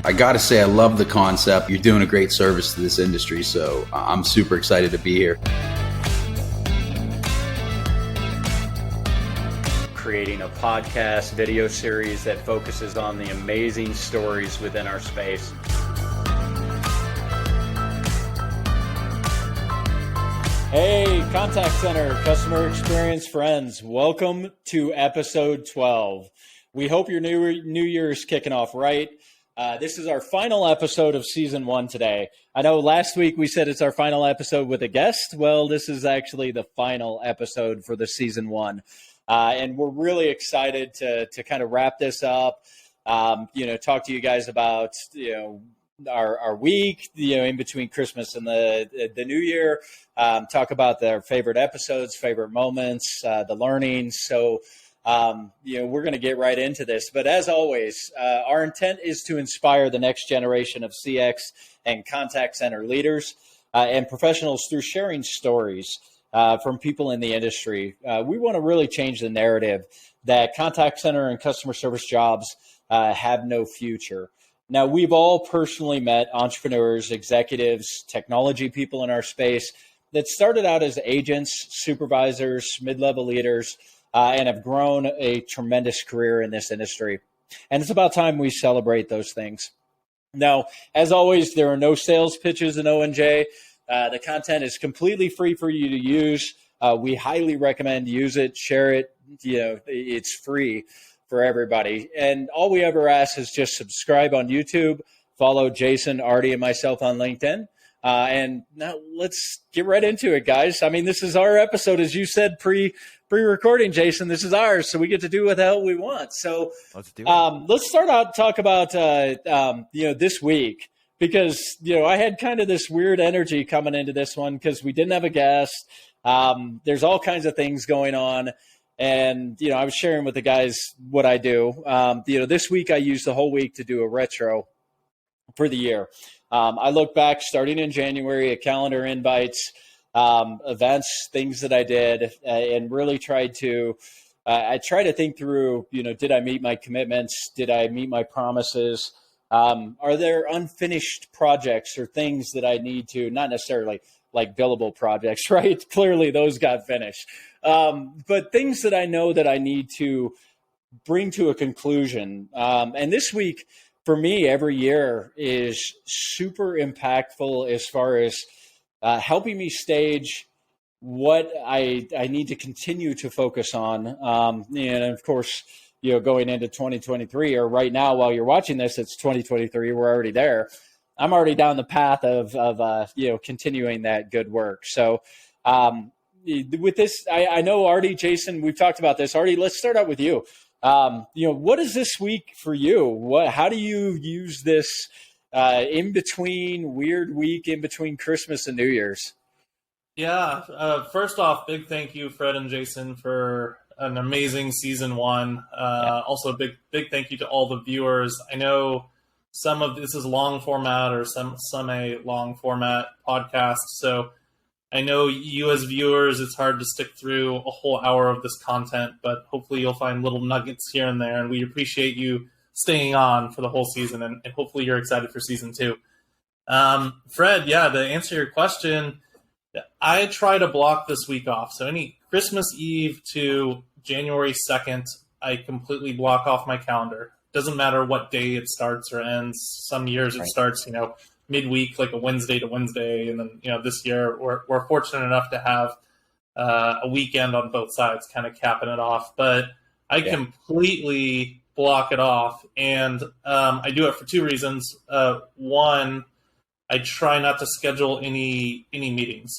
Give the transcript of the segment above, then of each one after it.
I gotta say, I love the concept. You're doing a great service to this industry, so I'm super excited to be here. Creating a podcast video series that focuses on the amazing stories within our space. Hey, contact center, customer experience friends, welcome to episode 12. We hope your new year is kicking off right. This is our final episode of season 1 today. I know last week we said it's our final episode with a guest. Well, this is actually the final episode for the season 1. And we're really excited to kind of wrap this up, talk to you guys about, our week, in between Christmas and the New Year, talk about their favorite episodes, favorite moments, the learnings. So, we're going to get right into this. But as always, our intent is to inspire the next generation of CX and contact center leaders and professionals through sharing stories from people in the industry. We want to really change the narrative that contact center and customer service jobs have no future. Now, we've all personally met entrepreneurs, executives, technology people in our space that started out as agents, supervisors, mid-level leaders, and have grown a tremendous career in this industry. And it's about time we celebrate those things. Now, as always, there are no sales pitches in O&J. The content is completely free for you to use. We highly recommend use it, share it. It's free for everybody. And all we ever ask is just subscribe on YouTube, follow Jason, Aarde, and myself on LinkedIn. And now let's get right into it, guys. I mean, this is our episode, as you said, pre-recording, Jason. This is ours, so we get to do what the hell we want. So let's do it. Let's start out talk about this week. Because, I had kind of this weird energy coming into this one because we didn't have a guest. There's all kinds of things going on. And, I was sharing with the guys what I do. This week I used the whole week to do a retro for the year. I look back starting in January at calendar invites, events, things that I did, and really tried to think through, did I meet my commitments? Did I meet my promises? Are there unfinished projects or things that I need to, not necessarily like billable projects, right? Clearly those got finished. But things that I know that I need to bring to a conclusion. And this week for me, every year is super impactful as far as helping me stage what I need to continue to focus on. And of course, going into 2023, or right now while you're watching this, it's 2023. We're already there. I'm already down the path of continuing that good work. So with this, I know Aarde, Jason, we've talked about this. Aarde, let's start out with you. What is this week for you? How do you use this weird week in between Christmas and New Year's? Yeah. First off, big thank you, Fred and Jason, for an amazing season 1. Also, big thank you to all the viewers. I know some of this is long format or some a long format podcast. So I know you as viewers, it's hard to stick through a whole hour of this content, but hopefully you'll find little nuggets here and there. And we appreciate you staying on for the whole season, and hopefully you're excited for season 2. Fred, to answer your question, I try to block this week off. So any Christmas Eve to January 2nd, I completely block off my calendar. Doesn't matter what day it starts or ends. Some years it starts, midweek, like a Wednesday to Wednesday. And then, this year we're fortunate enough to have a weekend on both sides, kind of capping it off. But I completely block it off. And I do it for 2 reasons. One, I try not to schedule any meetings.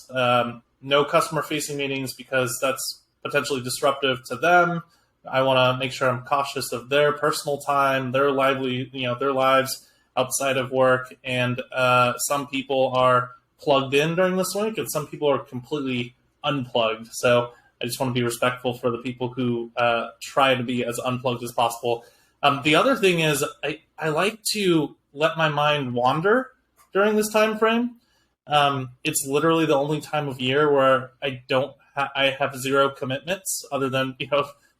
No customer-facing meetings because that's potentially disruptive to them. I want to make sure I'm cautious of their personal time, their their lives outside of work. And some people are plugged in during this week, and some people are completely unplugged. So I just want to be respectful for the people who try to be as unplugged as possible. The other thing is I like to let my mind wander during this time frame. It's literally the only time of year where I have 0 commitments other than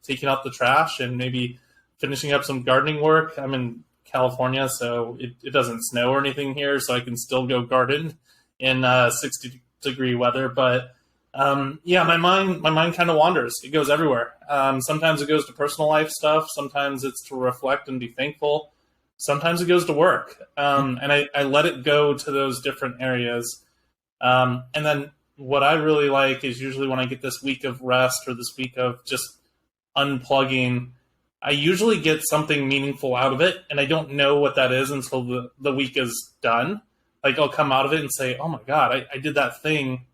taking out the trash and maybe finishing up some gardening work. I'm in California, so it doesn't snow or anything here, so I can still go garden in 60-degree weather. But yeah, my mind kind of wanders. It goes everywhere. Sometimes it goes to personal life stuff. Sometimes it's to reflect and be thankful. Sometimes it goes to work. And I let it go to those different areas. And then what I really like is usually when I get this week of rest or this week of just unplugging, I usually get something meaningful out of it. And I don't know what that is until the week is done. Like I'll come out of it and say, oh my God, I did that thing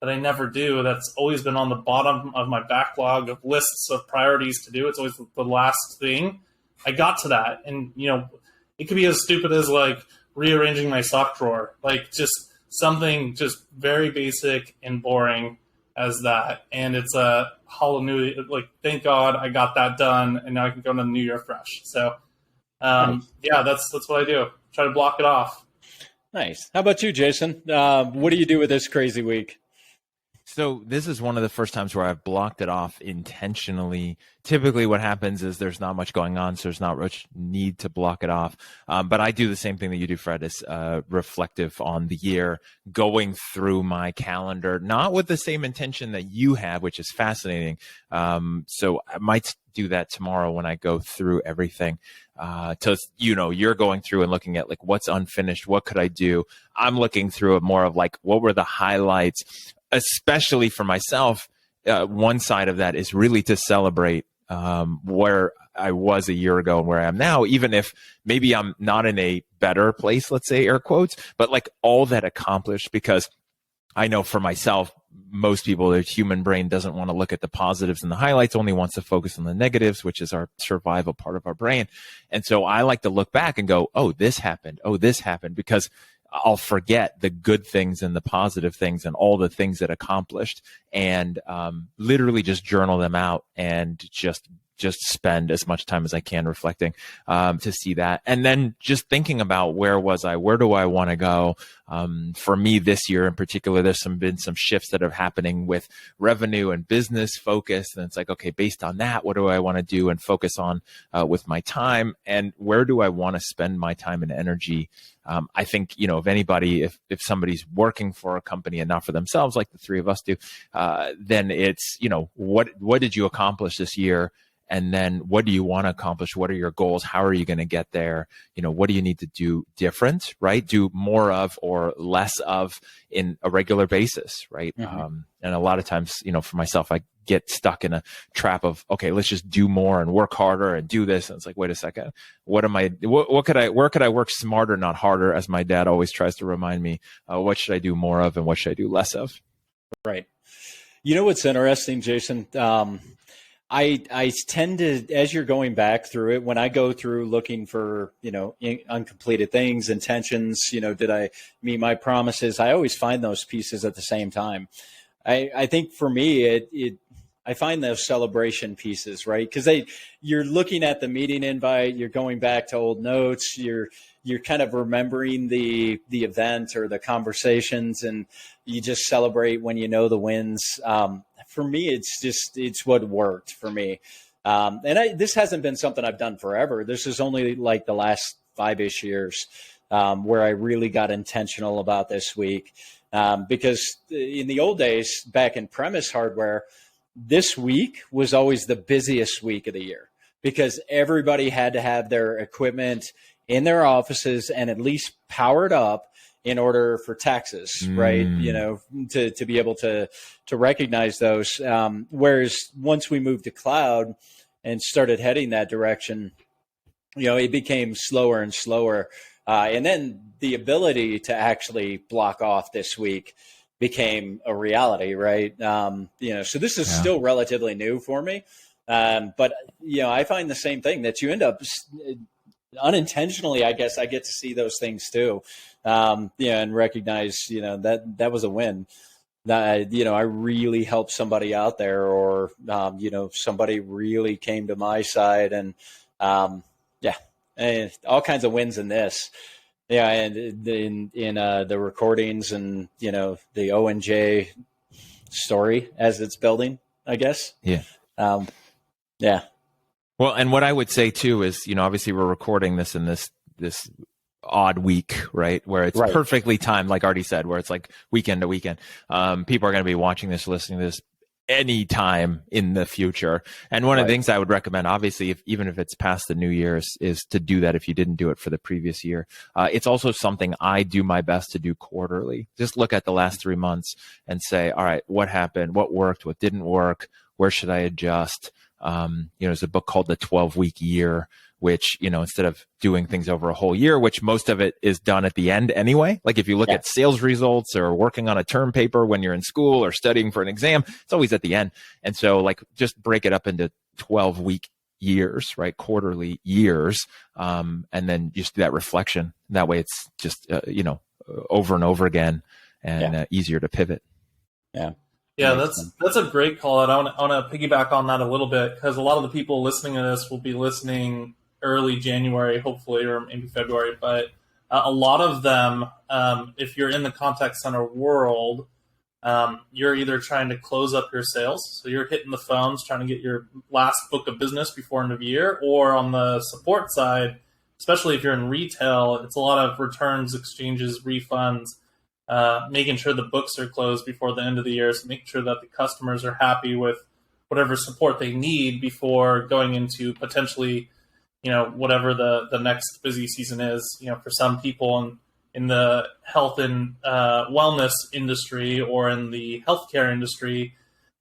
that I never do. That's always been on the bottom of my backlog of lists of priorities to do. It's always the last thing. I got to that. And, it could be as stupid as like rearranging my sock drawer, like just something just very basic and boring as that. And it's a hallelujah. Like, thank God I got that done. And now I can go into the new year fresh. So, yeah, that's what I do. Try to block it off. Nice. How about you, Jason? What do you do with this crazy week? So this is one of the first times where I've blocked it off intentionally. Typically what happens is there's not much going on, so there's not much need to block it off. But I do the same thing that you do, Fred, is reflective on the year, going through my calendar, not with the same intention that you have, which is fascinating. So I might do that tomorrow when I go through everything. You're going through and looking at like what's unfinished, what could I do? I'm looking through it more of like what were the highlights. Especially for myself, one side of that is really to celebrate where I was a year ago and where I am now, even if maybe I'm not in a better place, let's say air quotes, but like all that accomplished, because I know for myself, most people, their human brain doesn't want to look at the positives and the highlights, only wants to focus on the negatives, which is our survival part of our brain. And so I like to look back and go, oh, this happened, because I'll forget the good things and the positive things and all the things that accomplished, and literally just journal them out and just spend as much time as I can reflecting to see that. And then just thinking about where was I, where do I want to go? For me this year in particular, there's been some shifts that are happening with revenue and business focus. And it's like, okay, based on that, what do I want to do and focus on with my time? And where do I want to spend my time and energy? I think, if anybody, if somebody's working for a company and not for themselves, like the three of us do, then it's, what did you accomplish this year? And then what do you want to accomplish? What are your goals? How are you going to get there? What do you need to do different, right? Do more of or less of in a regular basis, right? Mm-hmm. And a lot of times, for myself, I get stuck in a trap of, okay, let's just do more and work harder and do this. And it's like, wait a second, where could I work smarter, not harder? As my dad always tries to remind me, what should I do more of and what should I do less of? Right. What's interesting, Jason? I tend to, as you're going back through it, when I go through looking for, uncompleted things, intentions, did I meet my promises? I always find those pieces at the same time. I think for me, I find those celebration pieces, right? Because you're looking at the meeting invite, you're going back to old notes, you're kind of remembering the event or the conversations, and you just celebrate when you know the wins. For me, it's what worked for me. This hasn't been something I've done forever. This is only like the last 5-ish years where I really got intentional about this week. Because in the old days, back in premise hardware, this week was always the busiest week of the year because everybody had to have their equipment in their offices and at least powered up in order for taxes, right? To be able to recognize those. Whereas once we moved to cloud and started heading that direction, it became slower and slower. And then the ability to actually block off this week became a reality, right? So this is still relatively new for me. But, I find the same thing that you end up unintentionally, I guess I get to see those things too. And recognize, that was a win. I really helped somebody out there, or, somebody really came to my side, and and all kinds of wins in this. Yeah. And in the recordings and, the O&J story as it's building, I guess. Yeah. Yeah. Well, and what I would say too is, obviously we're recording this in this this odd week, right? Where it's Right. perfectly timed, like Aarde said, where it's like weekend to weekend. People are going to be watching this, listening to this any time in the future. And one of the things I would recommend, obviously, even if it's past the New Year's, is to do that if you didn't do it for the previous year. It's also something I do my best to do quarterly. Just look at the last 3 months and say, all right, what happened? What worked? What didn't work? Where should I adjust? There's a book called The 12-Week Year, which, instead of doing things over a whole year, which most of it is done at the end anyway. Like if you look at sales results or working on a term paper when you're in school or studying for an exam, it's always at the end. And so like just break it up into 12-week years, right? Quarterly years. And then just do that reflection. That way it's just, over and over again and easier to pivot. Yeah. Yeah, that's a great call out. I want to piggyback on that a little bit, because a lot of the people listening to this will be listening early January, hopefully, or maybe February. But a lot of them, if you're in the contact center world, you're either trying to close up your sales, so you're hitting the phones trying to get your last book of business before end of year, or on the support side, especially if you're in retail, it's a lot of returns, exchanges, refunds. Making sure the books are closed before the end of the year, so making sure that the customers are happy with whatever support they need before going into potentially, whatever the next busy season is. For some people in the health and wellness industry or in the healthcare industry,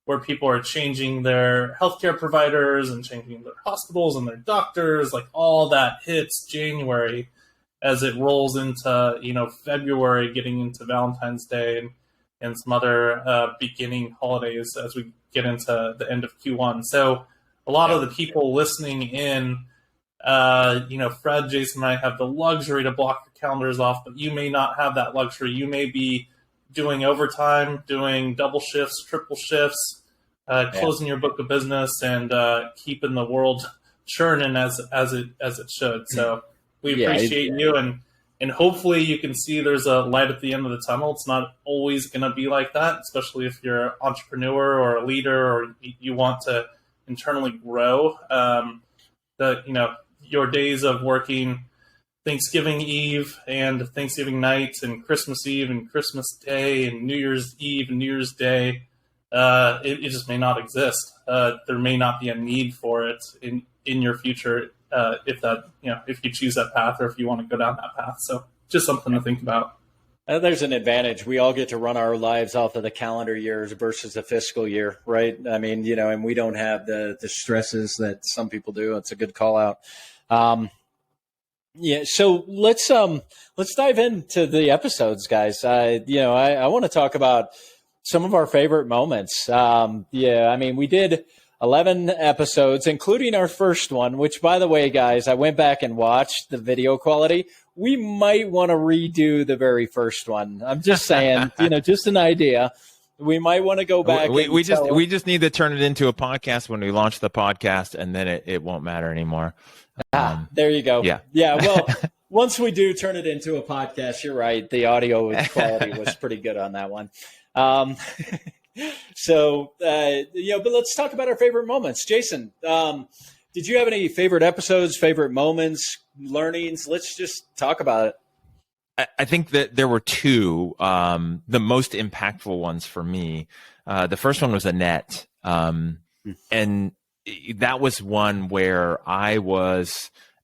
where people are changing their healthcare providers and changing their hospitals and their doctors, like all that hits January. As it rolls into, February, getting into Valentine's Day and some other beginning holidays as we get into the end of Q1. So a lot of the people listening in, Fred, Jason, and I have the luxury to block your calendars off, but you may not have that luxury. You may be doing overtime, doing double shifts, triple shifts, closing your book of business, and keeping the world churning as it should. So we appreciate you, and hopefully you can see there's a light at the end of the tunnel. It's not always going to be like that, especially if you're an entrepreneur or a leader or you want to internally grow. Your days of working Thanksgiving Eve and Thanksgiving night and Christmas Eve and Christmas Day and New Year's Eve and New Year's Day, it just may not exist. There may not be a need for it in your future. If you choose that path or if you want to go down that path. So just something to think about. There's an advantage. We all get to run our lives off of the calendar years versus the fiscal year, right? I mean, and we don't have the stresses that some people do. It's a good call out. So let's dive into the episodes, guys. I want to talk about some of our favorite moments. We did 11 episodes, including our first one, which, by the way, guys, I went back and watched the video quality. We might want to redo the very first one. I'm just saying, just an idea. We might want to go back. We just need to turn it into a podcast when we launch the podcast, and then it won't matter anymore. There you go. Yeah. Well, once we do turn it into a podcast, you're right. The audio quality was pretty good on that one. But let's talk about our favorite moments. Jason, did you have any favorite episodes, favorite moments, learnings? Let's just talk about it. I think that there were two, the most impactful ones for me. The first one was Annette. And that was one where I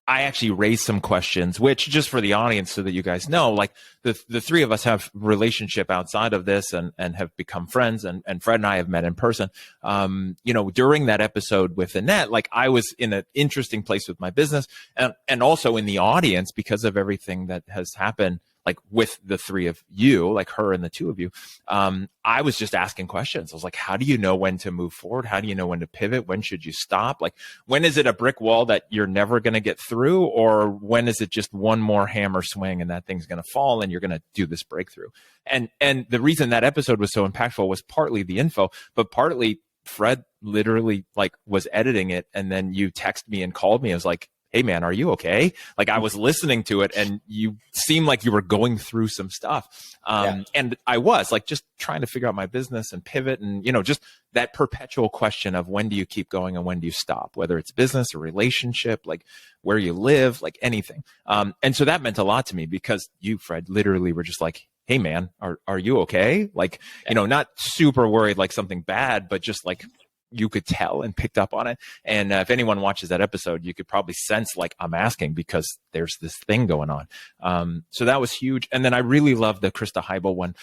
actually raised some questions, which, just for the audience so that you guys know, like the three of us have relationship outside of this and have become friends, and Fred and I have met in person. During that episode with Annette, like I was in an interesting place with my business and also in the audience because of everything that has happened, like with the three of you, like her and the two of you. I was just asking questions. I was like, how do you know when to move forward? How do you know when to pivot? When should you stop? Like, when is it a brick wall that you're never going to get through? Or when is it just one more hammer swing and that thing's going to fall and you're going to do this breakthrough? And the reason that episode was so impactful was partly the info, but partly Fred literally like was editing it. And then you text me and called me. I was like, hey man, are you okay? Like I was listening to it and you seemed like you were going through some stuff. And I was like just trying to figure out my business and pivot and, just that perpetual question of when do you keep going and when do you stop, whether it's business or relationship, like where you live, like anything. And so that meant a lot to me because you, Fred, literally were just like, hey man, are you okay? Like, not super worried like something bad, but just like you could tell and picked up on it. And if anyone watches that episode, you could probably sense like I'm asking because there's this thing going on. So that was huge. And then I really loved the Krista Heibel one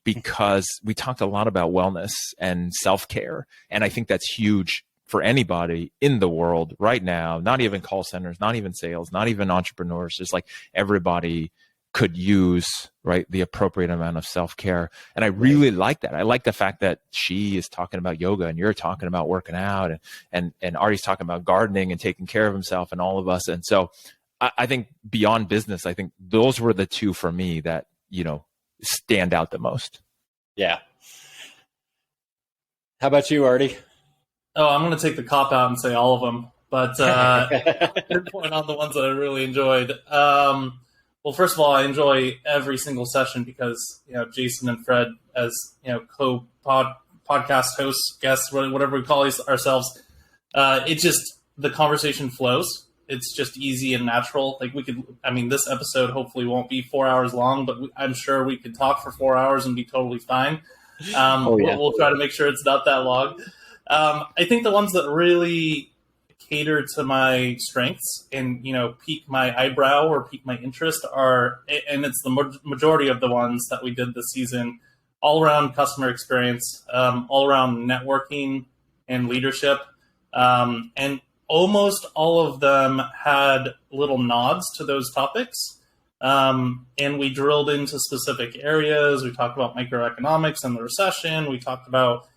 because we talked a lot about wellness and self-care. And I think that's huge for anybody in the world right now, not even call centers, not even sales, not even entrepreneurs, just like everybody could use, right, the appropriate amount of self-care. And I really like that. I like the fact that she is talking about yoga and you're talking about working out and Aarde's talking about gardening and taking care of himself and all of us. And so I think beyond business, I think those were the two for me that, stand out the most. Yeah. How about you, Aarde? Oh, I'm going to take the cop out and say all of them, but point on the ones that I really enjoyed. Well, first of all, I enjoy every single session because, Jason and Fred as, podcast hosts, guests, whatever we call ourselves, the conversation flows. It's just easy and natural. Like this episode hopefully won't be 4 hours long, but I'm sure we could talk for 4 hours and be totally fine. We'll try to make sure it's not that long. I think the ones that really cater to my strengths and, pique my eyebrow or pique my interest and it's the majority of the ones that we did this season, all around customer experience, all around networking and leadership. And almost all of them had little nods to those topics. And we drilled into specific areas. We talked about microeconomics and the recession. We talked about,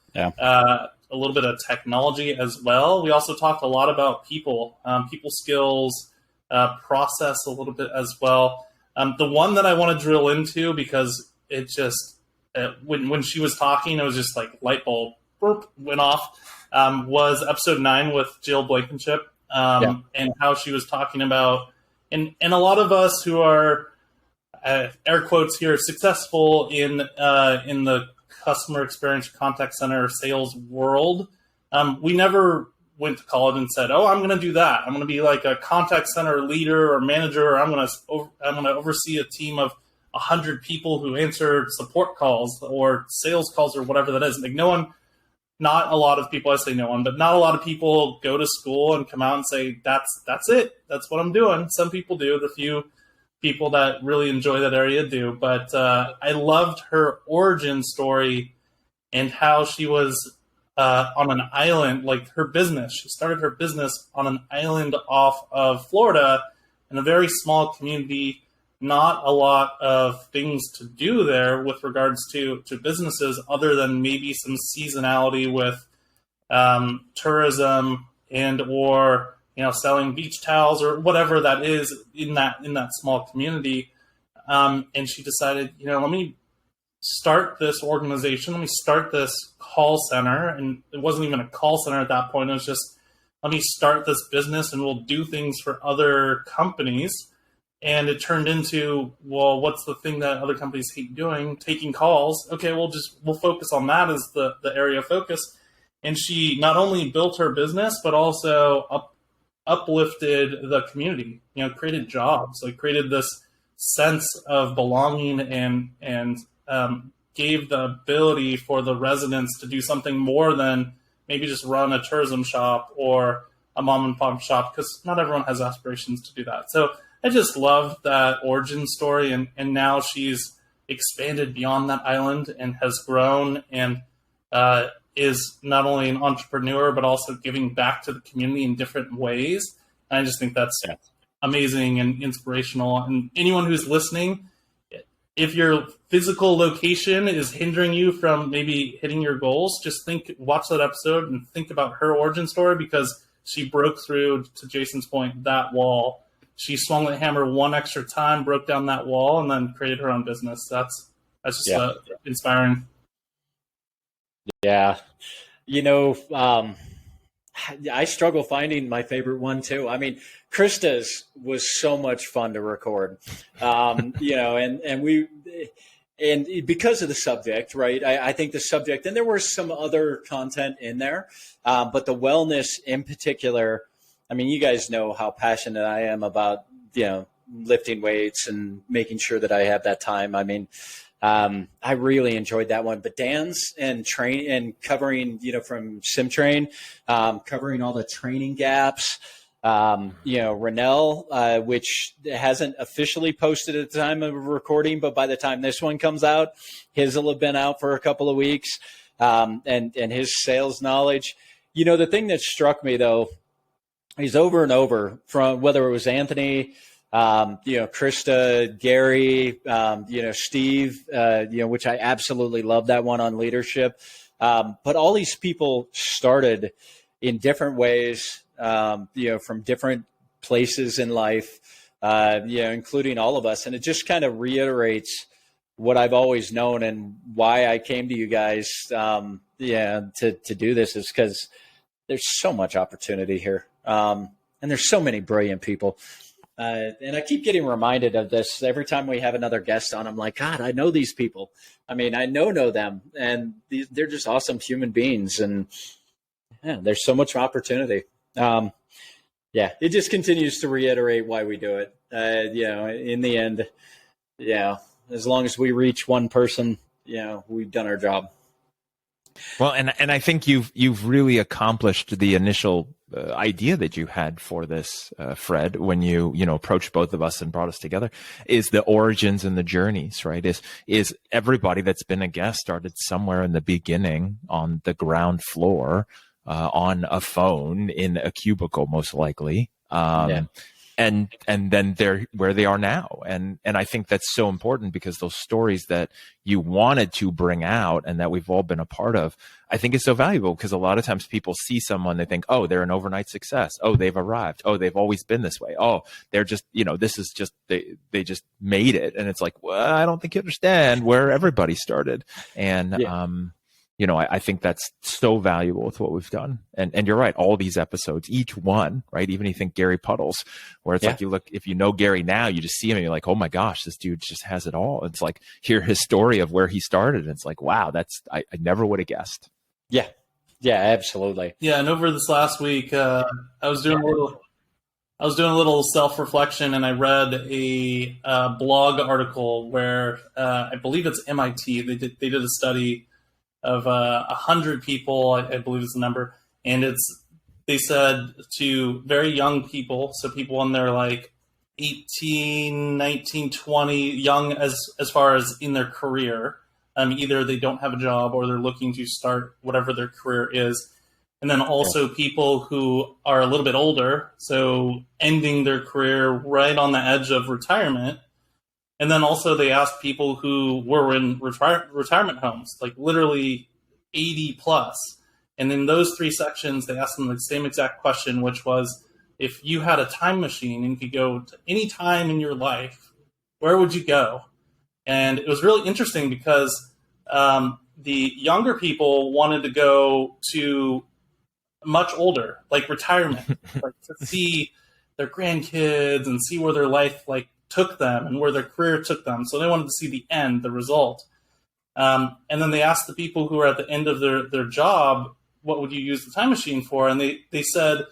a little bit of technology as well. We also talked a lot about people skills, process a little bit as well. The one that I want to drill into because it just, when she was talking, it was just like light bulb went off, was episode 9 with Jill Blankenship and how she was talking about, and a lot of us who are, air quotes here, successful in the customer experience contact center sales world, we never went to college and said, "Oh, I'm going to do that. I'm going to be like a contact center leader or manager, or I'm going to oversee a team of 100 people who answer support calls or sales calls or whatever that is." Like not a lot of people, I say no one, but not a lot of people go to school and come out and say, "That's it. That's what I'm doing." Some people do. The few people that really enjoy that area do. But I loved her origin story and how she was on an island, like her business. She started her business on an island off of Florida in a very small community, not a lot of things to do there with regards to businesses other than maybe some seasonality with tourism and or selling beach towels or whatever that is in that small community. And she decided, let me start this organization. Let me start this call center. And it wasn't even a call center at that point. It was just, let me start this business and we'll do things for other companies. And it turned into, well, what's the thing that other companies hate doing? Taking calls. Okay, we'll focus on that as the area of focus. And she not only built her business, but also uplifted the community, created jobs, like created this sense of belonging and gave the ability for the residents to do something more than maybe just run a tourism shop or a mom and pop shop, because not everyone has aspirations to do that. So I just loved that origin story. And now she's expanded beyond that island and has grown and is not only an entrepreneur, but also giving back to the community in different ways. And I just think that's amazing and inspirational. And anyone who's listening, if your physical location is hindering you from maybe hitting your goals, just watch that episode and think about her origin story, because she broke through, to Jason's point, that wall. She swung the hammer one extra time, broke down that wall, and then created her own business. That's just inspiring. Yeah. I struggle finding my favorite one too. I mean, Krista's was so much fun to record, and because of the subject, right? I think the subject, and there was some other content in there, but the wellness in particular. I mean, you guys know how passionate I am about, lifting weights and making sure that I have that time. I mean, I really enjoyed that one, but Dan's and covering, from SimTrain, covering all the training gaps, Renell, which hasn't officially posted at the time of recording, but by the time this one comes out, his will have been out for a couple of weeks, and his sales knowledge. The thing that struck me though, is over and over, from whether it was Anthony, Krista, Gary, Steve, which I absolutely love that one on leadership. But all these people started in different ways, from different places in life, including all of us. And it just kind of reiterates what I've always known and why I came to you guys, to do this, is because there's so much opportunity here. And there's so many brilliant people. And I keep getting reminded of this every time we have another guest on. I'm like, God, I know these people. I mean, I know them, and they're just awesome human beings. And there's so much opportunity. It just continues to reiterate why we do it. In the end, as long as we reach one person, we've done our job. Well, and I think you've really accomplished the initial idea that you had for this, Fred, when you approached both of us and brought us together, is the origins and the journeys, right? Is everybody that's been a guest started somewhere in the beginning on the ground floor, on a phone in a cubicle, most likely. And then they're where they are now. And I think that's so important, because those stories that you wanted to bring out and that we've all been a part of, I think is so valuable, because a lot of times people see someone, they think, oh, they're an overnight success. Oh, they've arrived. Oh, they've always been this way. Oh, they're just, this is just, they just made it. And it's like, well, I don't think you understand where everybody started. And, I think that's so valuable with what we've done. And you're right, all these episodes, each one, right? Even you think Gary Puddles, where it's like, you look, if you know Gary now, you just see him and you're like, oh my gosh, this dude just has it all. It's like, hear his story of where he started. And it's like, wow, I never would have guessed. Yeah, absolutely. Yeah. And over this last week, I was doing a little self-reflection, and I read a blog article where I believe it's MIT. They did a study of 100 people, I believe is the number, and they said to very young people, so people in their like 18, 19, 20, young as far as in their career, either they don't have a job or they're looking to start whatever their career is, and then also people who are a little bit older, so ending their career right on the edge of retirement. And then also they asked people who were in retirement homes, like literally 80 plus. And in those three sections, they asked them the same exact question, which was, if you had a time machine and could go to any time in your life, where would you go? And it was really interesting because the younger people wanted to go to much older, like retirement, like to see their grandkids and see where their life took them and where their career took them. So they wanted to see the end, the result. And then they asked the people who were at the end of their job, what would you use the time machine for? And they said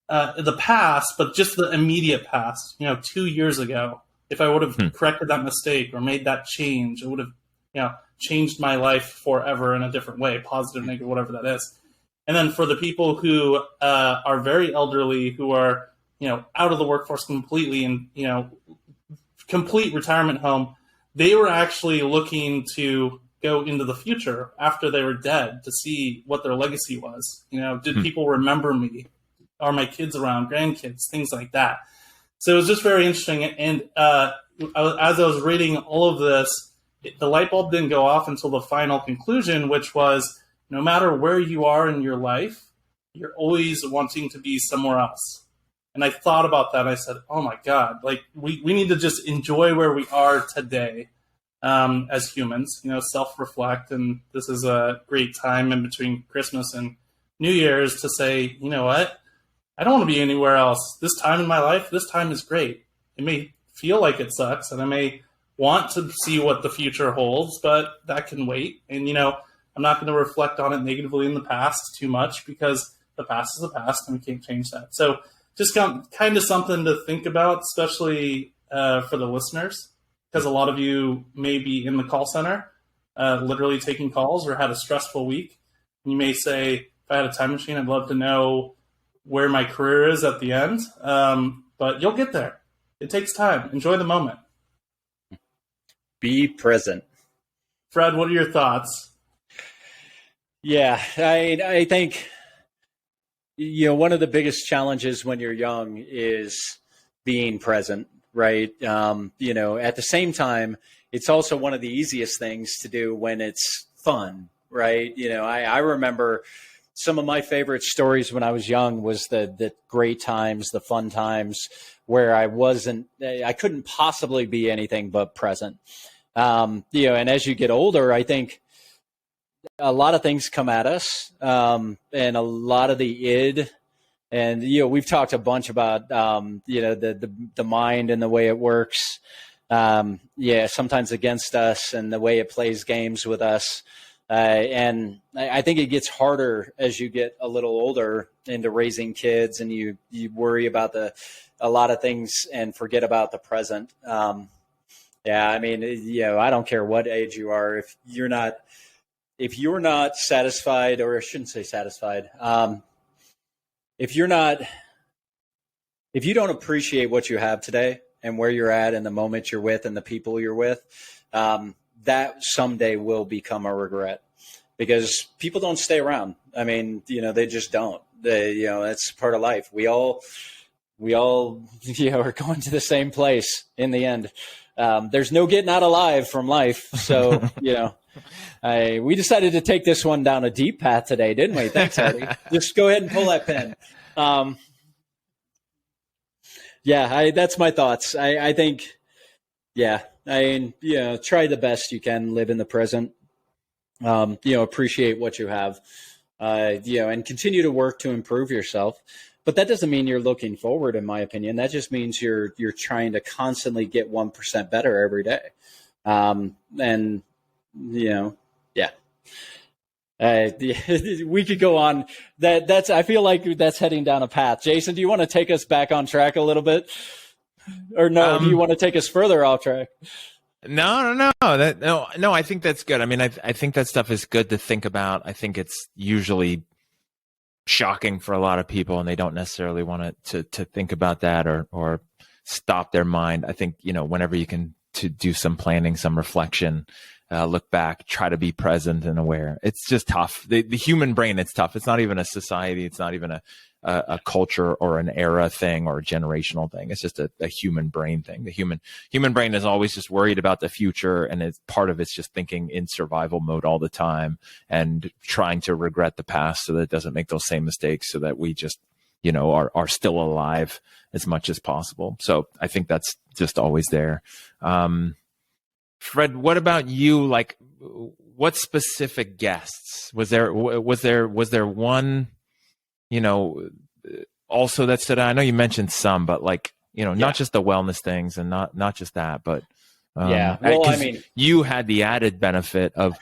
the past, but just the immediate past, 2 years ago, if I would have corrected that mistake or made that change, it would have, changed my life forever in a different way, positive, negative, whatever that is. And then for the people who are very elderly, who are, out of the workforce completely and, complete retirement home, they were actually looking to go into the future after they were dead to see what their legacy was. Did people remember me? Are my kids around, grandkids, things like that? So it was just very interesting. And as I was reading all of this, the light bulb didn't go off until the final conclusion, which was, no matter where you are in your life, you're always wanting to be somewhere else. And I thought about that. And I said, oh my God, we need to just enjoy where we are today as humans, self-reflect. And this is a great time in between Christmas and New Year's to say, you know what? I don't want to be anywhere else. This time in my life, this time is great. It may feel like it sucks, and I may want to see what the future holds, but that can wait. And, I'm not going to reflect on it negatively in the past too much, because the past is the past and we can't change that. So just kind of something to think about, especially for the listeners, because a lot of you may be in the call center, literally taking calls, or had a stressful week. You may say, if I had a time machine, I'd love to know where my career is at the end. But you'll get there. It takes time. Enjoy the moment. Be present. Fred, what are your thoughts? Yeah, I think, one of the biggest challenges when you're young is being present, right? At the same time, it's also one of the easiest things to do when it's fun, right? I remember some of my favorite stories when I was young was the great times, the fun times where I couldn't possibly be anything but present. And as you get older, I think a lot of things come at us, and a lot of the id, and we've talked a bunch about the mind and the way it works. Sometimes against us, and the way it plays games with us. And I think it gets harder as you get a little older into raising kids, and you worry about a lot of things and forget about the present. I don't care what age you are. If you're not satisfied, or I shouldn't say satisfied, if you don't appreciate what you have today and where you're at and the moment you're with and the people you're with, that someday will become a regret, because people don't stay around. They just don't. That's part of life. We all are going to the same place in the end. There's no getting out alive from life. So, we decided to take this one down a deep path today, didn't we? Thanks, Aarde. Just go ahead and pull that pin. That's my thoughts. I think, try the best you can, live in the present, appreciate what you have, and continue to work to improve yourself. But that doesn't mean you're looking forward, in my opinion. That just means you're trying to constantly get 1% better every day. We could go on. I feel like that's heading down a path. Jason, do you want to take us back on track a little bit? Or no, do you want to take us further off track? No. I think that's good. I think that stuff is good to think about. I think it's usually shocking for a lot of people, and they don't necessarily want to think about that or stop their mind. I think, whenever you can to do some planning, some reflection, look back, try to be present and aware. It's just tough. The human brain, it's tough. It's not even a society. It's not even a culture or an era thing or a generational thing. It's just a human brain thing. The human brain is always just worried about the future, and it's just thinking in survival mode all the time and trying to regret the past so that it doesn't make those same mistakes, so that we just are still alive as much as possible. So I think that's just always there. Fred, what about you? Like, what specific guests was there one, also that stood out? I know you mentioned some, but not just the wellness things, and not just that, but you had the added benefit of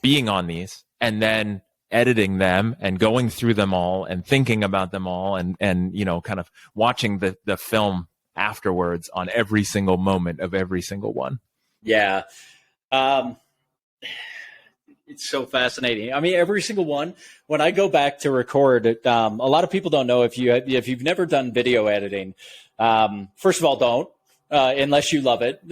being on these and then editing them and going through them all and thinking about them all and kind of watching the film afterwards on every single moment of every single one. Yeah. It's so fascinating. Every single one, when I go back to record, a lot of people don't know, if you've never done video editing, first of all, don't, unless you love it.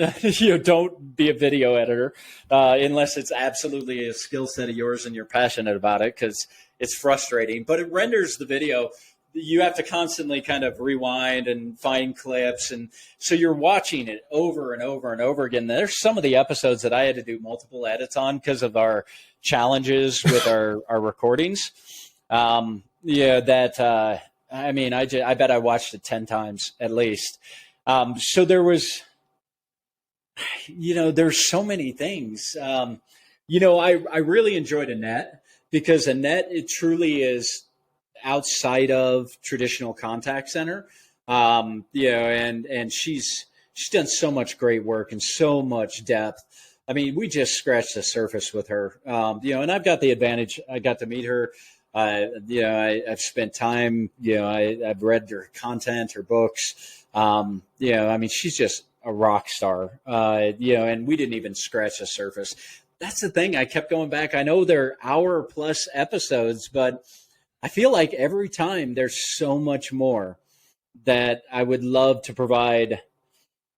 Don't be a video editor, unless it's absolutely a skill set of yours and you're passionate about it, because it's frustrating, but it renders the video. You have to constantly kind of rewind and find clips. And so you're watching it over and over and over again. There's some of the episodes that I had to do multiple edits on because of our challenges with our recordings. I bet I watched it 10 times at least. So there was, there's so many things. I really enjoyed Annette, because Annette, it truly is outside of traditional contact center. And she's done so much great work and so much depth. I mean, we just scratched the surface with her. And I've got the advantage. I got to meet her. I've spent time. I've read her content, her books. I mean, she's just a rock star. And we didn't even scratch the surface. That's the thing. I kept going back. I know they're hour-plus episodes, but I feel like every time there's so much more that I would love to provide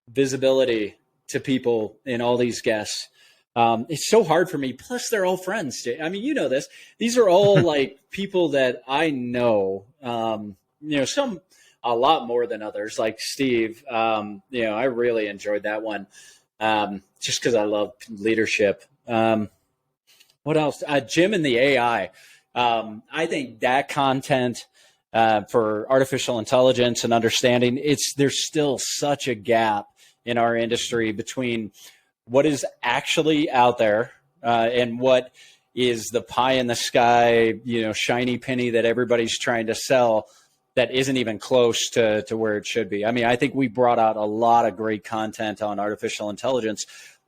visibility to people in all these guests. It's so hard for me. Plus, they're all friends. I mean, you know this. These are all like people that I know. Some a lot more than others, like Steve. I really enjoyed that one, just because I love leadership. What else? Jim and the AI. I think that content for artificial intelligence and understanding, there's still such a gap in our industry between what is actually out there and what is the pie in the sky, shiny penny that everybody's trying to sell that isn't even close to where it should be. I mean, I think we brought out a lot of great content on artificial intelligence,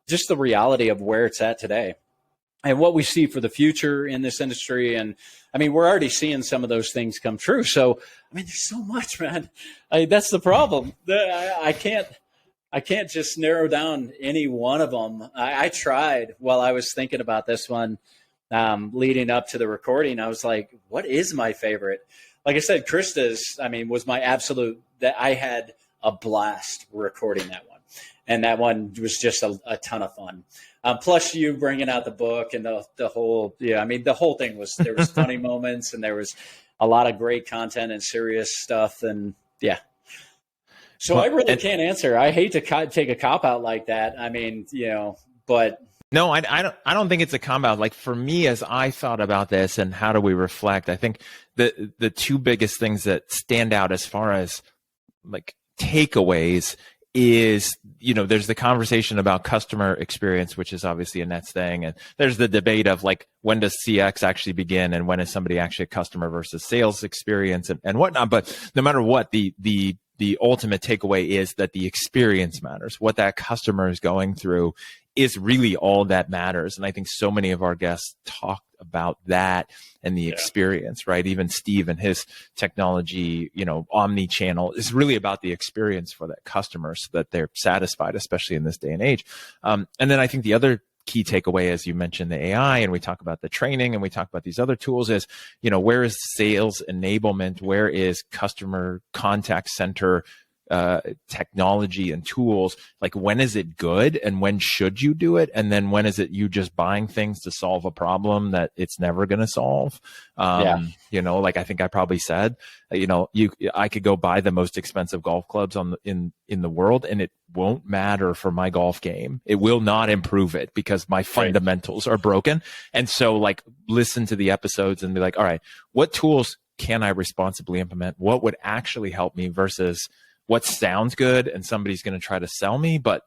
just the reality of where it's at today and what we see for the future in this industry. And I mean, we're already seeing some of those things come true. So, I mean, there's so much, man. That's the problem. I can't just narrow down any one of them. I tried while I was thinking about this one, leading up to the recording. I was like, what is my favorite? Like I said, Krista's, was my absolute, that I had a blast recording that one. And that one was just a ton of fun. Plus you bringing out the book and the whole, the whole thing was, there was funny moments and there was a lot of great content and serious stuff. And yeah. So I really can't answer. I hate to take a cop out like that. But no, I don't think it's a cop out. Like for me, as I thought about this and how do we reflect, I think the two biggest things that stand out as far as like takeaways is, there's the conversation about customer experience, which is obviously a Nets thing. And there's the debate of like, when does CX actually begin and when is somebody actually a customer versus sales experience and whatnot. But no matter what, the ultimate takeaway is that the experience matters. What that customer is going through is really all that matters. And I think so many of our guests talked about that and the experience, right? Even Steve and his technology, omni-channel is really about the experience for that customer so that they're satisfied, especially in this day and age. And then I think the other key takeaway, as you mentioned, the AI, and we talk about the training and we talk about these other tools is, where is sales enablement? Where is customer contact center technology and tools? Like, when is it good and when should you do it? And then when is it you just buying things to solve a problem that it's never going to solve? Like I think I probably said, I could go buy the most expensive golf clubs in the world and it won't matter for my golf game. It will not improve it because my fundamentals are broken. And so like listen to the episodes and be like, all right, what tools can I responsibly implement? What would actually help me versus what sounds good and somebody's going to try to sell me, but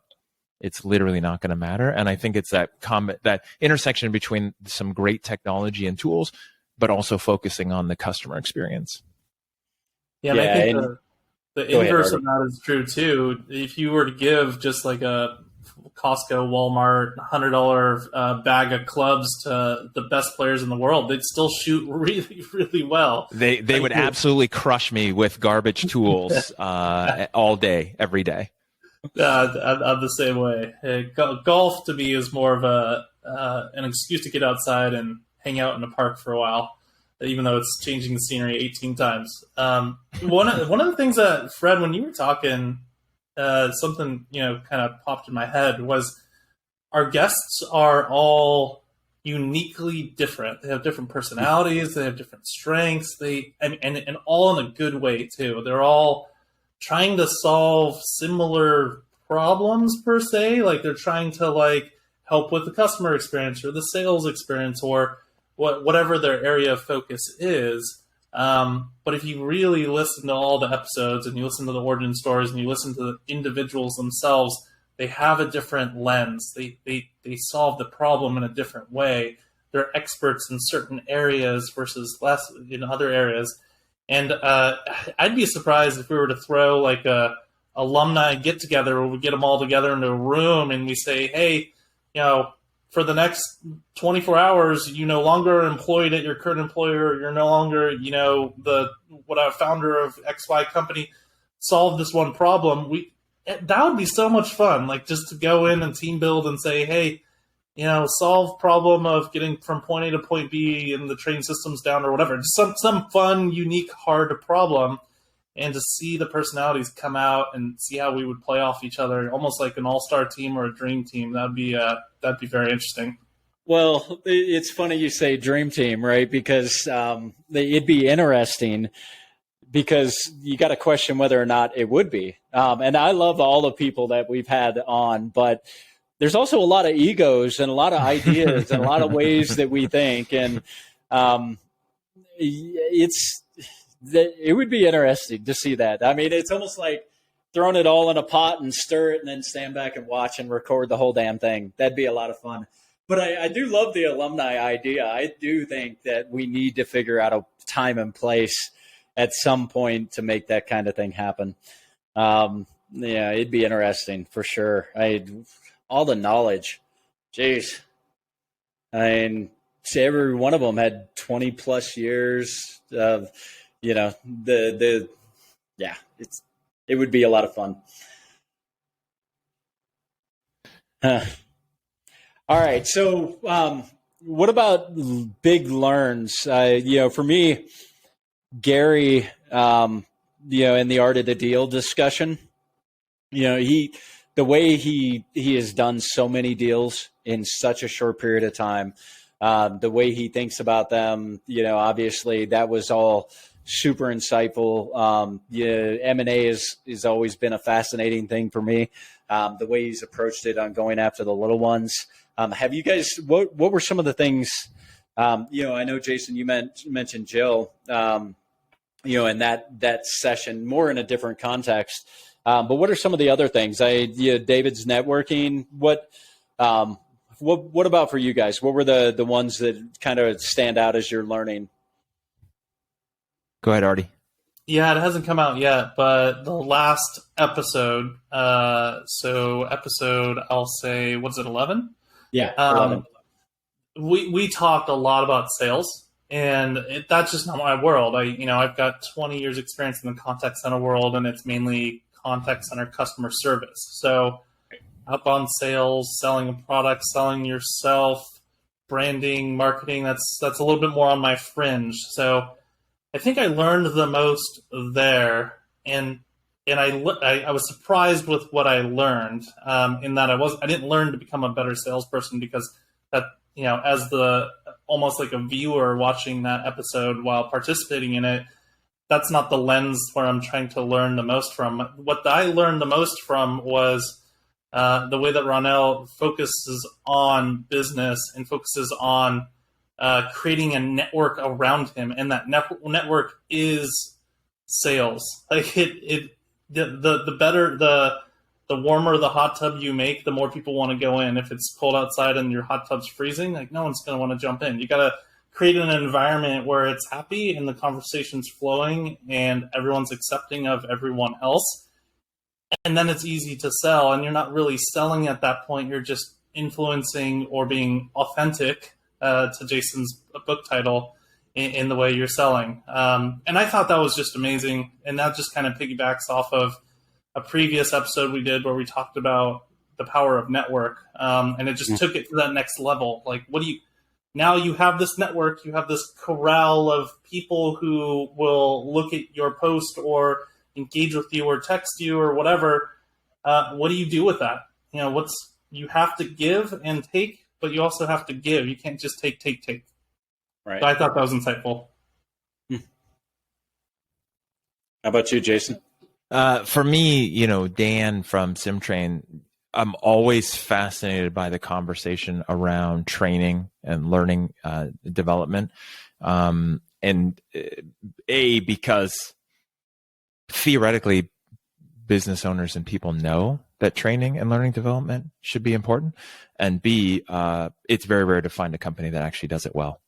it's literally not going to matter. And I think it's that intersection between some great technology and tools, but also focusing on the customer experience. Yeah, and I think the inverse of that is true too. If you were to give just like a Costco, Walmart, $100 bag of clubs to the best players in the world, they'd still shoot really, really well. They would absolutely crush me with garbage tools all day, every day. I'm the same way. Golf to me is more of an excuse to get outside and hang out in the park for a while, even though it's changing the scenery 18 times. One of the things that, Fred, when you were talking, something kind of popped in my head was our guests are all uniquely different. They have different personalities. They have different strengths. And all in a good way too. They're all trying to solve similar problems per se. Like they're trying to help with the customer experience or the sales experience or whatever their area of focus is. But if you really listen to all the episodes and you listen to the origin stories and you listen to the individuals themselves, they have a different lens. They solve the problem in a different way. They're experts in certain areas versus less in other areas. And I'd be surprised if we were to throw like a alumni get together where we get them all together into a room and we say, hey, for the next 24 hours, you no longer are employed at your current employer. You're no longer, a founder of XY company. Solve this one problem. That would be so much fun. Like just to go in and team build and say, hey, solve problem of getting from point A to point B and the train system's down or whatever. Just some fun, unique, hard problem. And to see the personalities come out and see how we would play off each other, almost like an all-star team or a dream team, that'd be very interesting. Well, it's funny you say dream team, right? Because it'd be interesting because you got to question whether or not it would be. And I love all the people that we've had on, but there's also a lot of egos and a lot of ideas and a lot of ways that we think. And it would be interesting to see that. I mean, it's almost like throwing it all in a pot and stir it and then stand back and watch and record the whole damn thing. That'd be a lot of fun. But I do love the alumni idea. I do think that we need to figure out a time and place at some point to make that kind of thing happen. Yeah, it'd be interesting for sure. All the knowledge. Jeez. I mean, every one of them had 20 plus years of, it would be a lot of fun. All right. So, what about big learns? For me, Gary, in the Art of the Deal discussion, the way he has done so many deals in such a short period of time, the way he thinks about them, obviously that was all super insightful. M&A has always been a fascinating thing for me. The way he's approached it on going after the little ones. Have you guys, what were some of the things, I know, Jason, you mentioned Jill, in that session, more in a different context. But what are some of the other things? David's networking. What about for you guys? What were the ones that kind of stand out as you're learning? Go ahead, Aarde. Yeah, it hasn't come out yet, but the last episode, I'll say, what's it, 11? Yeah, 11. We talked a lot about sales, and that's just not my world. I've got 20 years experience in the contact center world, and it's mainly contact center customer service. So outbound sales, selling a product, selling yourself, branding, marketing, that's a little bit more on my fringe. So I think I learned the most there, and I was surprised with what I learned, in that I didn't learn to become a better salesperson, because that, as almost like a viewer watching that episode while participating in it, that's not the lens where I'm trying to learn the most from. What I learned the most from was the way that Ronell focuses on business and focuses on creating a network around him, and that network is sales. Like the better the warmer the hot tub you make, the more people want to go in. If it's cold outside and your hot tub's freezing, like no one's going to want to jump in. You got to create an environment where it's happy and the conversation's flowing and everyone's accepting of everyone else. And then it's easy to sell, and you're not really selling at that point. You're just influencing or being authentic, to Jason's book title, in the way you're selling. And I thought that was just amazing. And that just kind of piggybacks off of a previous episode we did where we talked about the power of network. And it just took it to that next level. Like, now you have this network, you have this corral of people who will look at your post or engage with you or text you or whatever. What do you do with that? You have to give and take, but you also have to give. You can't just take. Right. So I thought that was insightful. How about you, Jason? For me, Dan from SimTrain, I'm always fascinated by the conversation around training and learning development. Because theoretically, business owners and people know that training and learning development should be important. And B, it's very rare to find a company that actually does it well.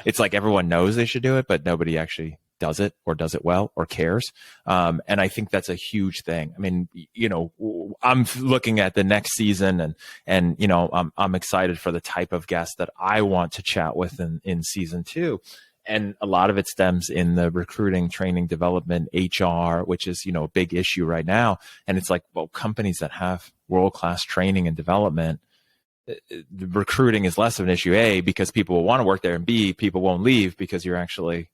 It's like everyone knows they should do it, but nobody actually does it or does it well or cares. And I think that's a huge thing. I mean, I'm looking at the next season and I'm excited for the type of guest that I want to chat with in season 2. And a lot of it stems in the recruiting, training, development, HR, which is, a big issue right now. And it's like, well, companies that have world-class training and development, the recruiting is less of an issue, A, because people will want to work there, and B, people won't leave because you're actually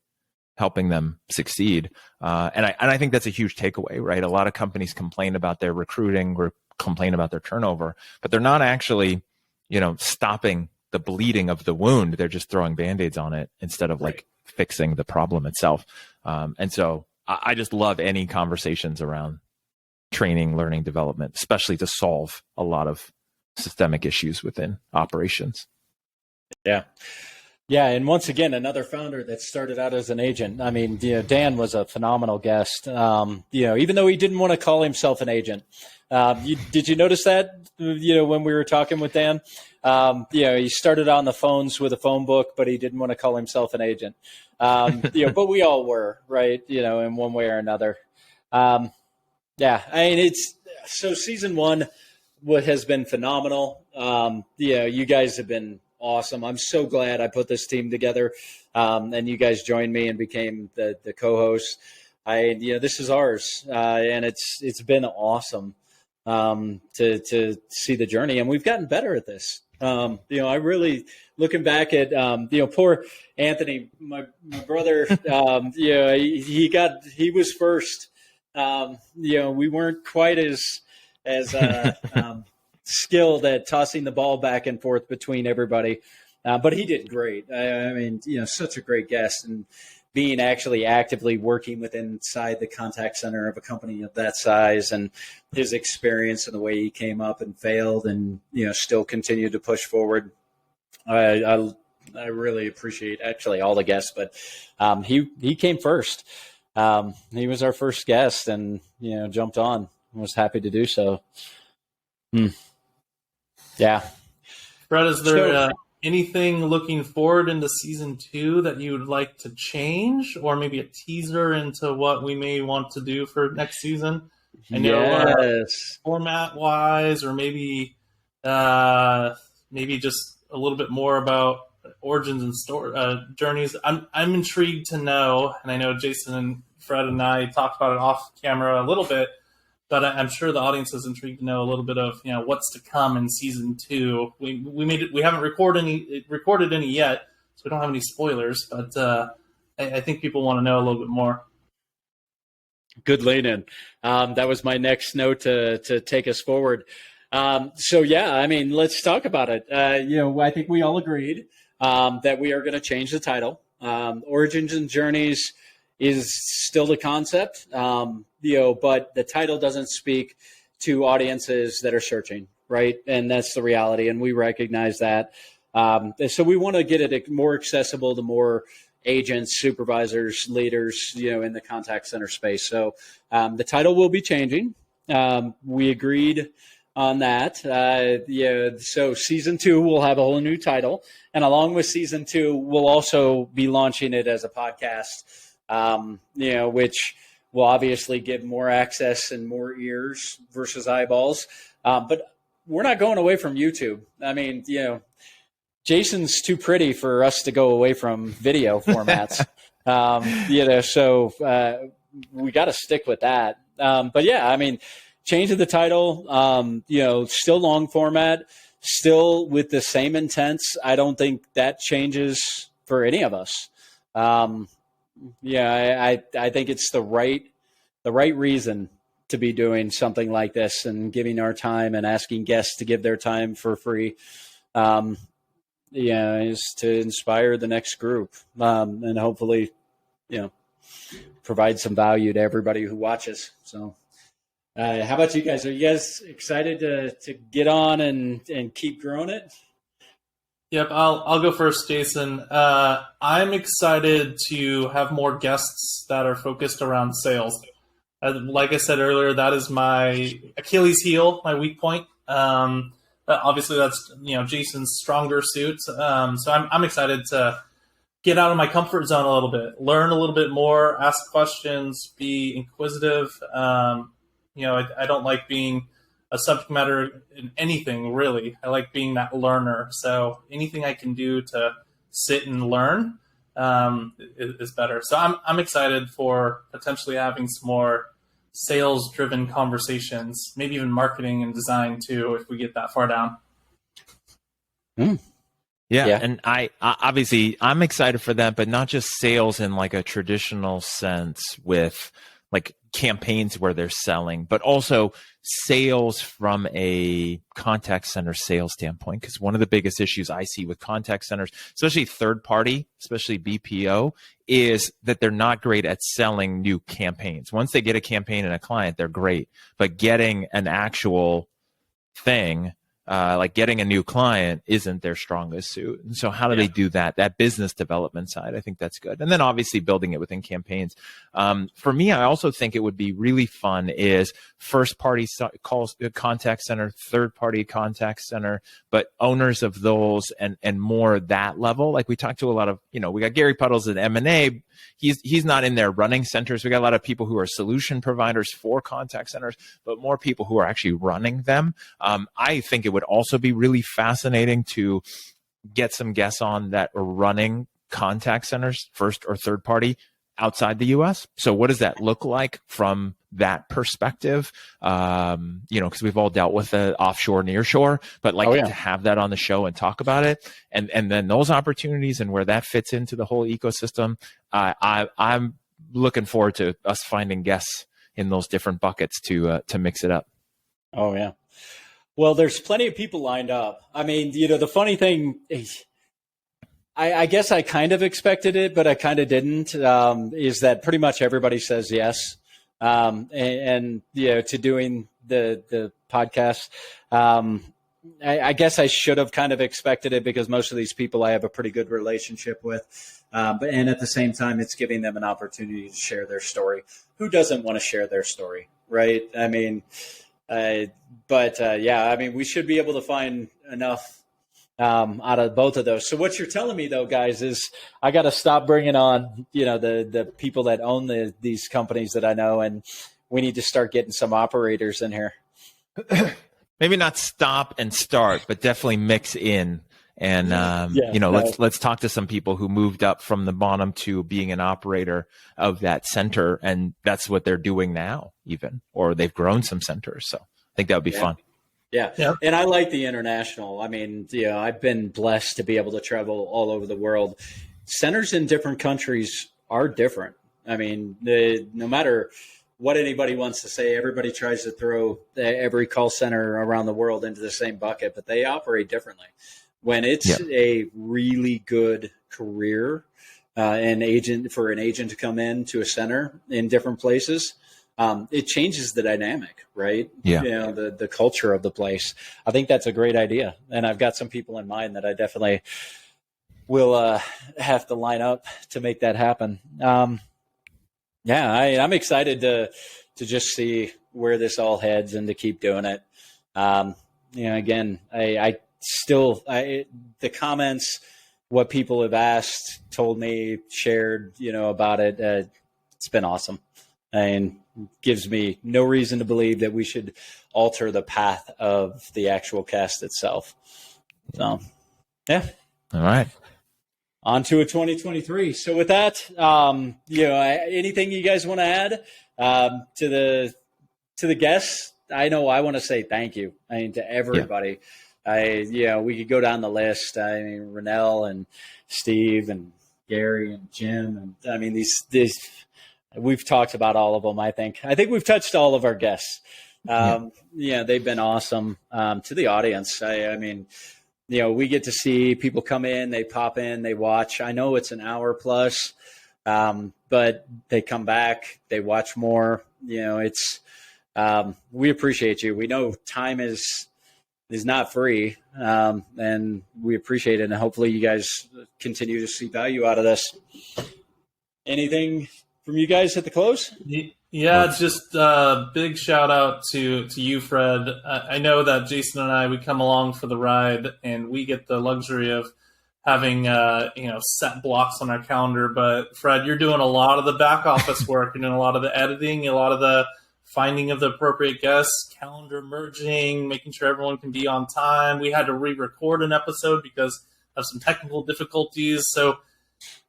helping them succeed. And I think that's a huge takeaway, right? A lot of companies complain about their recruiting or complain about their turnover, but they're not actually, stopping the bleeding of the wound. They're just throwing Band-Aids on it instead of like fixing the problem itself. And so I just love any conversations around training, learning, development, especially to solve a lot of systemic issues within operations. Yeah. Yeah, and once again, another founder that started out as an agent. I mean, Dan was a phenomenal guest. Even though he didn't want to call himself an agent. Did you notice that? When we were talking with Dan, he started on the phones with a phone book, but he didn't want to call himself an agent. But we all were, right? In one way or another. I mean, it's so season 1 has been phenomenal. You guys have been awesome. I'm so glad I put this team together, and you guys joined me and became the co-hosts. This is ours, and it's been awesome to see the journey, and we've gotten better at this. I really, looking back at poor Anthony, my brother. He was first. We weren't quite as skilled at tossing the ball back and forth between everybody. But he did great. I mean, such a great guest, and being actually actively working inside the contact center of a company of that size, and his experience and the way he came up and failed and, still continued to push forward. I really appreciate actually all the guests, but he came first. He was our first guest and, jumped on and was happy to do so. Yeah. Brett, is there anything looking forward into season 2 that you would like to change, or maybe a teaser into what we may want to do for next season? I know format wise, or maybe just a little bit more about origins and journeys. I'm intrigued to know, and I know Jason and Fred and I talked about it off camera a little bit, but I'm sure the audience is intrigued to know a little bit of what's to come in season 2. We haven't recorded any yet, so we don't have any spoilers. But I think people want to know a little bit more. Good lead in. That was my next note to take us forward. I mean, let's talk about it. I think we all agreed that we are going to change the title. Origins and Journeys is still the concept, but the title doesn't speak to audiences that are searching, right? And that's the reality, and we recognize that. So we want to get it more accessible to more agents, supervisors, leaders, in the contact center space. So the title will be changing. We agreed on that. So season 2 will have a whole new title, and along with season 2, we'll also be launching it as a podcast. Which will obviously give more access and more ears versus eyeballs. But we're not going away from YouTube. I mean, Jason's too pretty for us to go away from video formats. So we got to stick with that. But yeah, I mean, changing the title, still long format, still with the same intents. I don't think that changes for any of us. I think it's the right reason to be doing something like this and giving our time and asking guests to give their time for free. Is to inspire the next group and hopefully, provide some value to everybody who watches. So, how about you guys? Are you guys excited to get on and keep growing it? Yep, I'll go first, Jason. I'm excited to have more guests that are focused around sales. Like I said earlier, that is my Achilles heel, my weak point. Obviously, that's Jason's stronger suit. So I'm excited to get out of my comfort zone a little bit, learn a little bit more, ask questions, be inquisitive. I don't like being a subject matter in anything, really. I like being that learner. So anything I can do to sit and learn is better. So I'm excited for potentially having some more sales-driven conversations, maybe even marketing and design too, if we get that far down. Yeah, and I obviously I'm excited for that, but not just sales in like a traditional sense with like campaigns where they're selling, but also sales from a contact center sales standpoint. Because one of the biggest issues I see with contact centers, especially third party, especially BPO, is that they're not great at selling new campaigns. Once they get a campaign and a client, they're great, but getting an actual thing, like getting a new client, isn't their strongest suit. And so how do they do that? That business development side, I think that's good. And then obviously building it within campaigns. For me, I also think it would be really fun is first party calls, contact center, third party contact center, but owners of those and more that level. Like we talked to a lot of, we got Gary Puddles at M&A. He's not in there running centers. We got a lot of people who are solution providers for contact centers, but more people who are actually running them. I think it would also be really fascinating to get some guests on that are running contact centers, first or third party, outside the US. So what does that look like from that perspective? Because we've all dealt with the offshore, nearshore, but to have that on the show and talk about it, and then those opportunities and where that fits into the whole ecosystem. I'm looking forward to us finding guests in those different buckets to mix it up. Oh yeah. Well, there's plenty of people lined up. I mean, the funny thing, I guess I kind of expected it, but I kind of didn't, is that pretty much everybody says yes. To doing the podcast. I guess I should have kind of expected it because most of these people I have a pretty good relationship with. And at the same time, it's giving them an opportunity to share their story. Who doesn't want to share their story, right? I mean, we should be able to find enough out of both of those. So what you're telling me though, guys, is I got to stop bringing on, the people that own these companies that I know, and we need to start getting some operators in here. Maybe not stop and start, but definitely mix in. And, let's talk to some people who moved up from the bottom to being an operator of that center. And that's what they're doing now even, or they've grown some centers. So I think that would be fun. Yeah. And I like the international. I mean, I've been blessed to be able to travel all over the world. Centers in different countries are different. I mean, no matter what anybody wants to say, everybody tries to throw every call center around the world into the same bucket, but they operate differently. When it's a really good career, for an agent to come in to a center in different places, it changes the dynamic, right? Yeah. The culture of the place. I think that's a great idea. And I've got some people in mind that I definitely will have to line up to make that happen. I'm excited to just see where this all heads and to keep doing it. Again, the comments, what people have asked, told me, shared, about it. It's been awesome. And gives me no reason to believe that we should alter the path of the actual cast itself. So, yeah. All right. On to a 2023. So with that, anything you guys want to add to the guests? I know I want to say thank you. To everybody. We could go down the list. Renell and Steve and Gary and Jim, and these. We've talked about all of them. I think we've touched all of our guests. They've been awesome to the audience. We get to see people come in, they pop in, they watch. I know it's an hour plus, but they come back, they watch more. We appreciate you. We know time is not free, and we appreciate it. And hopefully you guys continue to see value out of this. Anything from you guys at the close? Yeah, it's just a big shout out to you, Fred. I know that Jason and I, we come along for the ride, and we get the luxury of having set blocks on our calendar. But Fred, you're doing a lot of the back office work. You're doing a lot of the editing, a lot of the finding of the appropriate guests, calendar merging, making sure everyone can be on time. We had to re-record an episode because of some technical difficulties. So,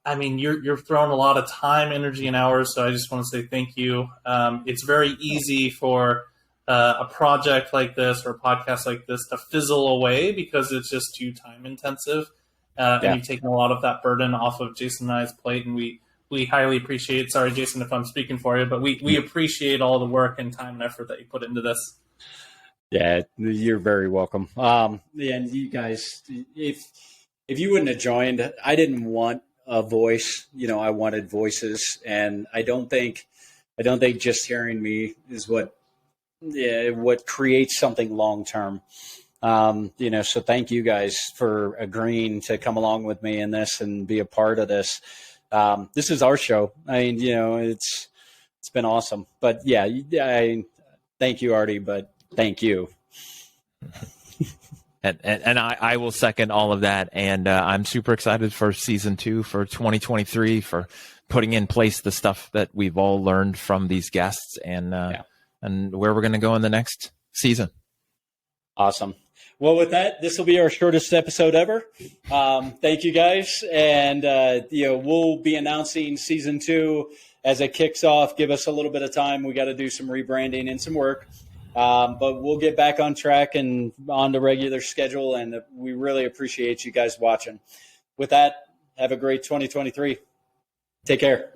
I mean, you're throwing a lot of time, energy, and hours. So I just want to say thank you. It's very easy for a project like this or a podcast like this to fizzle away because it's just too time intensive. And you've taken a lot of that burden off of Jason and I's plate, and we highly appreciate. Sorry, Jason, if I'm speaking for you, but we appreciate all the work and time and effort that you put into this. Yeah, you're very welcome. And you guys, if you wouldn't have joined, I didn't want a voice. I wanted voices, and I don't think just hearing me is what creates something long term. So thank you guys for agreeing to come along with me in this and be a part of this. This is our show. I mean, it's been awesome. But yeah, thank you, Aarde, but thank you. And I will second all of that. And I'm super excited for season 2 for 2023 for putting in place the stuff that we've all learned from these guests and where we're going to go in the next season. Awesome. Well, with that, this will be our shortest episode ever. Thank you guys. And, we'll be announcing season 2 as it kicks off. Give us a little bit of time. We got to do some rebranding and some work. But we'll get back on track and on the regular schedule. And we really appreciate you guys watching. With that, have a great 2023. Take care.